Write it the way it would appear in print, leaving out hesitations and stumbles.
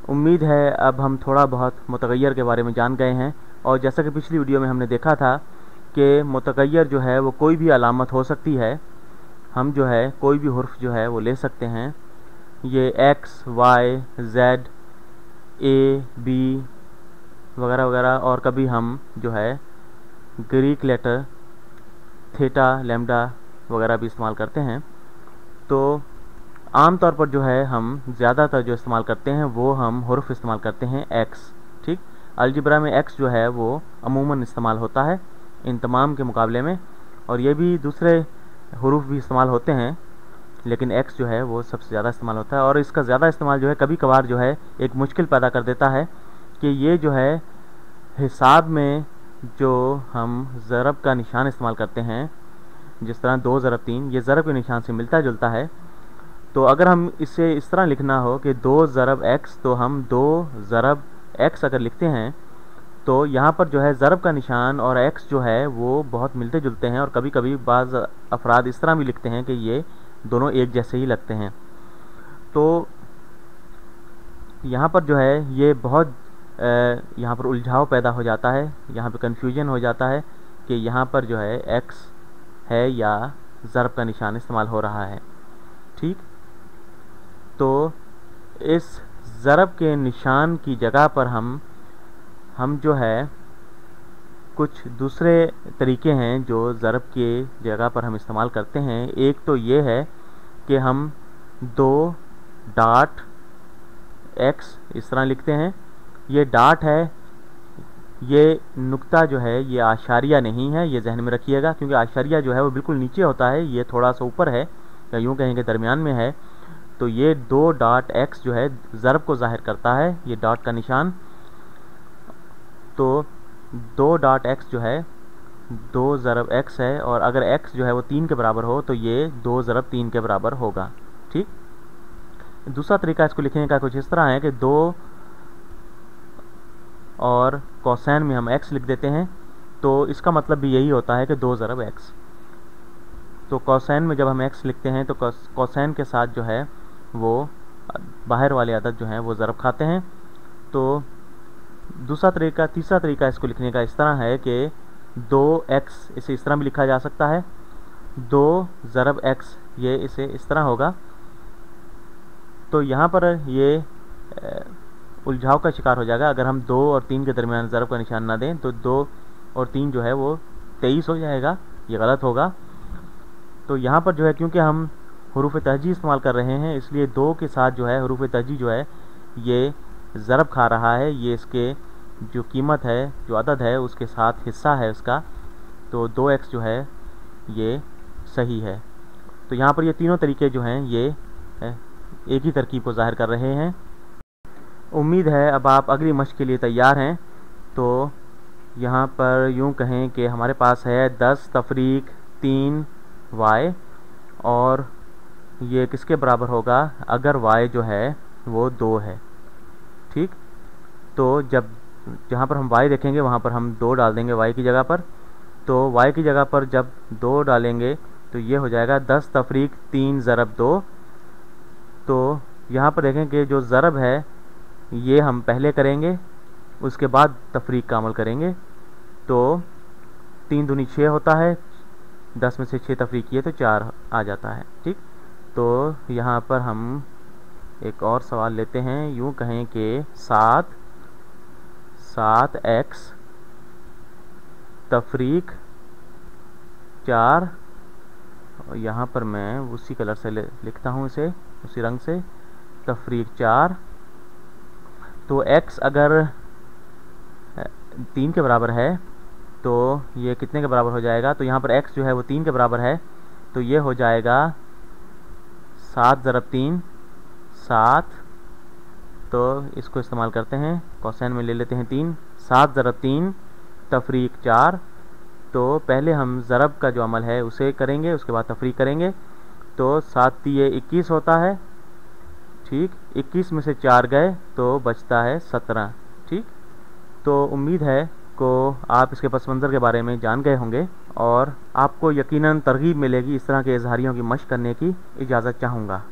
उम्मीद है अब हम थोड़ा बहुत मुतगय्यर के बारे में जान गए हैं। और जैसा कि पिछली वीडियो में हमने देखा था कि मुतगय्यर जो है वो कोई भी अलामत हो सकती है। हम जो है कोई भी हुर्फ जो है वो ले सकते हैं। ये एक्स, वाई, जेड, ए, बी वगैरह वगैरह, और कभी हम जो है ग्रीक लेटर थीटा, लैम्डा वगैरह भी इस्तेमाल करते हैं। तो आम तौर पर जो है हम ज़्यादातर जो इस्तेमाल करते हैं वो हम हुर्फ इस्तेमाल करते हैं एक्स। ठीक, अलजेब्रा में एक्स जो है वो अमूमन इस्तेमाल होता है इन तमाम के मुकाबले में, और ये भी दूसरे हुरूफ भी इस्तेमाल होते हैं, लेकिन एक्स जो है वो सबसे ज़्यादा इस्तेमाल होता है। और इसका ज़्यादा इस्तेमाल जो है कभी कभार जो है एक मुश्किल पैदा कर देता है कि ये जो है हिसाब में जो हम ज़रब का निशान इस्तेमाल करते हैं, जिस तरह 2 ज़रब 3, ये ज़रब के निशान से मिलता जुलता है। तो अगर हम इसे इस तरह लिखना हो कि 2 ज़रब एक्स, तो हम 2 ज़रब एक्स अगर लिखते हैं तो यहाँ पर जो है ज़रब का निशान और एक्स जो है वो बहुत मिलते जुलते हैं, और कभी कभी बाज़ अफराद इस तरह भी लिखते हैं कि ये दोनों एक जैसे ही लगते हैं। तो यहाँ पर जो है ये बहुत यहाँ पर उलझाव पैदा हो जाता है, यहाँ पे कन्फ्यूजन हो जाता है कि यहाँ पर जो है एक्स है या ज़रब का निशान इस्तेमाल हो रहा है। ठीक, तो इस ज़रब के निशान की जगह पर हम जो है कुछ दूसरे तरीके हैं जो ज़रब के जगह पर हम इस्तेमाल करते हैं। एक तो ये है कि हम 2 डॉट एक्स इस तरह लिखते हैं। ये डॉट है, ये नुक्ता जो है ये आशारिया नहीं है, ये जहन में रखिएगा, क्योंकि आशारिया जो है वो बिल्कुल नीचे होता है, ये थोड़ा सा ऊपर है, या यूँ कहेंगे दरमियान में है। तो ये 2 डॉट एक्स जो है ज़रब को ज़ाहिर करता है, ये डॉट का निशान। तो 2 डॉट एक्स जो है 2 ज़रब एक्स है, और अगर एक्स जो है वो 3 के बराबर हो तो ये 2 ज़रब 3 के बराबर होगा। ठीक, दूसरा तरीका इसको लिखने का कुछ इस तरह है कि 2 और कोसाइन में हम x लिख देते हैं, तो इसका मतलब भी यही होता है कि 2 ज़रब x। तो कोसाइन में जब हम x लिखते हैं तो कोसाइन के साथ जो है वो बाहर वाले अदद जो हैं वो ज़रब खाते हैं। तो तीसरा तरीका इसको लिखने का इस तरह है कि 2x, इसे इस तरह भी लिखा जा सकता है, 2 ज़रब x, ये इसे इस तरह होगा। तो यहाँ पर ये उलझाव का शिकार हो जाएगा। अगर हम 2 और 3 के दरमियान ज़रब का निशान ना दें तो 2 और 3 जो है वो 23 हो जाएगा, ये गलत होगा। तो यहाँ पर जो है क्योंकि हम हुरूफ तहजी इस्तेमाल कर रहे हैं, इसलिए 2 के साथ जो है हुरूफ तहजी जो है ये ज़रब खा रहा है, ये इसके जो कीमत है, जो अदद है उसके साथ हिस्सा है इसका। तो 2x जो है ये सही है। तो यहाँ पर ये तीनों तरीके जो हैं ये एक ही तरकीब को ज़ाहिर कर रहे हैं। उम्मीद है अब आप अगली मश्क के लिए तैयार हैं। तो यहाँ पर यूँ कहें कि हमारे पास है 10 तफरीक 3 y, और ये किसके बराबर होगा अगर y जो है वो 2 है। ठीक, तो जहाँ पर हम y देखेंगे वहाँ पर हम 2 डाल देंगे y की जगह पर। तो y की जगह पर जब 2 डालेंगे तो ये हो जाएगा 10 तफरीक 3 ज़रब 2। तो यहाँ पर देखें कि जो ज़रब है ये हम पहले करेंगे, उसके बाद तफरीक का अमल करेंगे। तो 3 दूनी 6 होता है, 10 में से 6 तफरीक किए तो 4 आ जाता है। ठीक, तो यहाँ पर हम एक और सवाल लेते हैं। यूँ कहें कि 7x तफरीक 4, यहाँ पर मैं उसी कलर से लिखता हूँ इसे, उसी रंग से, तफरीक 4। तो x अगर 3 के बराबर है तो ये कितने के बराबर हो जाएगा, तो यहाँ पर x जो है वो 3 के बराबर है, तो ये हो जाएगा 7 ज़रब 3 7। तो इसको इस्तेमाल करते हैं, कोसाइन में ले लेते हैं 3, 7 ज़रब 3 तफरीक 4। तो पहले हम ज़रब का जो अमल है उसे करेंगे, उसके बाद तफरीक करेंगे। तो 7 तिये 21 होता है। ठीक, 21 में से 4 गए तो बचता है 17। ठीक, तो उम्मीद है को आप इसके पस मंज़र के बारे में जान गए होंगे, और आपको यकीनन तरगीब मिलेगी इस तरह के इज़हारियों की मश्क करने की। इजाज़त चाहूँगा।